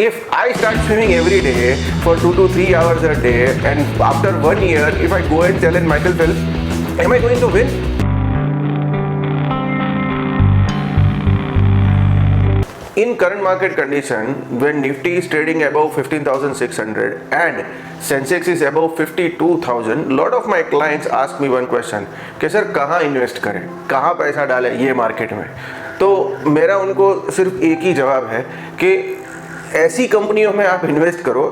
if I start swimming every day for 2 to 3 hours a day, and after 1 year, if I go and challenge Michael Phelps, am I going to win? In current market condition, when Nifty is trading above 15,600 and Sensex is above 52,000, lot of my clients ask me one question कि sir कहाँ invest करें, कहाँ पैसा डालें ये market में। तो मेरा उनको सिर्फ एक ही जवाब है कि ऐसी कंपनियों में आप इन्वेस्ट करो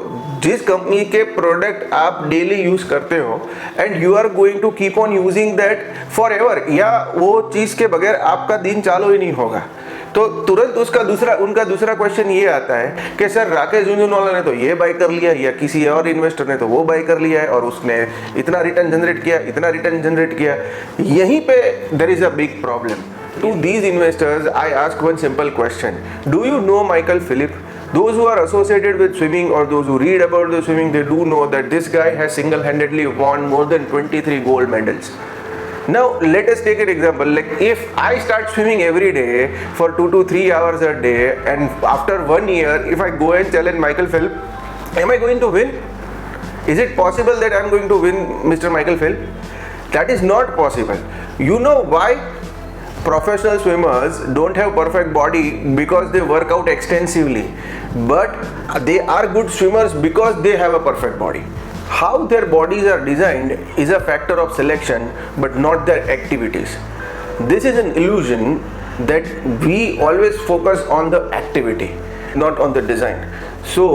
जिस कंपनी के प्रोडक्ट आप डेली यूज़ करते हो and you are going to keep on using that forever, या वो चीज़ के बगैर आपका दिन चालू ही नहीं होगा। तो तुरंत उनका दूसरा क्वेश्चन ये आता है कि सर राकेश झुंझुनवाला ने तो ये बाय कर लिया या किसी और इन्वेस्टर ने तो वो बाय कर लिया है और उसने इतना रिटर्न जनरेट किया। यहीं पे there is a big problem. To these investors I ask one simple question, do you know Michael Philip? Those who are associated with swimming or those who read about the swimming, they do know that this guy has single-handedly won more than 23 gold medals. Now let us take an example, like if I start swimming every day for 2 to 3 hours a day, and after 1 year if I go and challenge Michael Phelps, am I going to win? Is it possible that I am going to win Mr. Michael Phelps? That is not possible. You know why? Professional swimmers don't have perfect body because they work out extensively, but they are good swimmers because they have a perfect body. How their bodies are designed is a factor of selection, but not their activities. This is an illusion that we always focus on the activity, not on the design. So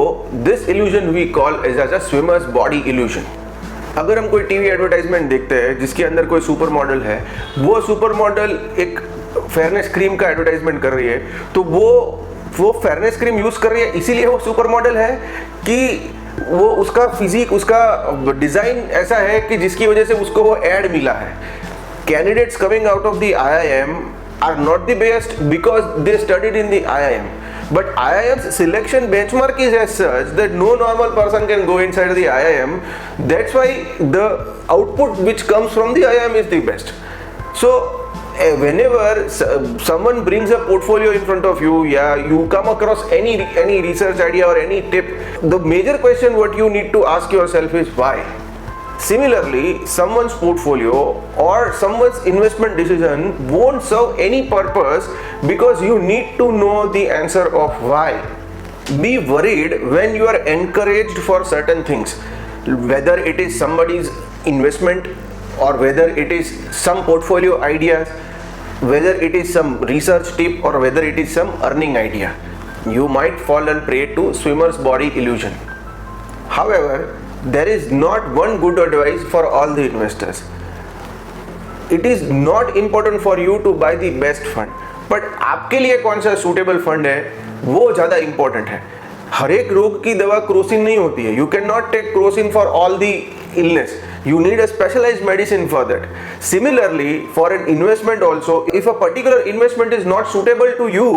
this illusion we call as a swimmer's body illusion. अगर हम कोई TV advertisement देखते हैं जिसके अंदर कोई super model है, वो सुपर मॉडल एक फेयरनेस क्रीम का एडवर्टाइजमेंट कर रही है, तो वो फेयरनेस क्रीम यूज कर रही है इसीलिए वो सुपर मॉडल है कि वो उसका फिजिक, उसका डिजाइन ऐसा है कि जिसकी वजह से उसको वो एड मिला है। Candidates coming out of the IIM are not the best because they studied in the IIM. But IIM's selection benchmark is as such that no normal person can go inside the IIM. That's why the output which comes from the IIM is the best. So whenever someone brings a portfolio in front of you, yeah, you come across any research idea or any tip, the major question what you need to ask yourself is why. Similarly, someone's portfolio or someone's investment decision won't serve any purpose because you need to know the answer of why. Be worried when you are encouraged for certain things, whether it is somebody's investment or whether it is some portfolio ideas, whether it is some research tip or whether it is some earning idea. You might fall and prey to swimmer's body illusion. However, there is not one good advice for all the investors. It is not important for you to buy the best fund, but आपके लिए कौन सा suitable fund है वो ज़्यादा important है। हर एक रोग की दवा क्रोसिन नहीं होती है। You cannot take crocin for all the illness. You need a specialized medicine for that. Similarly, for an investment also, if a particular investment is not suitable to you,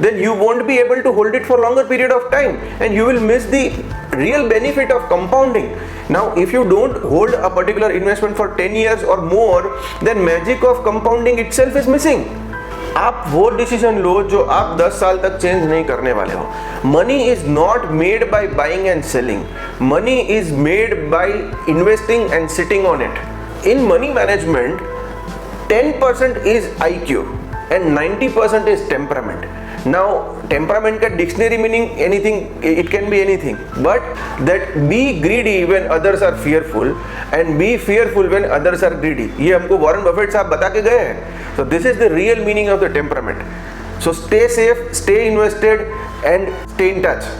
then you won't be able to hold it for longer period of time and you will miss the real benefit of compounding. Now, if you don't hold a particular investment for 10 years or more, then magic of compounding itself is missing. आप वो decision लो जो आप 10 साल तक change नहीं करने वाले हो। Money is not made by buying and selling, money is made by investing and sitting on it. In money management 10% is IQ and 90% is temperament. Now temperament का dictionary meaning anything, it can be anything, but that be greedy when others are fearful and be fearful when others are greedy, ये हमको Warren Buffett साहब बता के गए हैं। So this is the real meaning of the temperament. So stay safe, stay invested and stay in touch.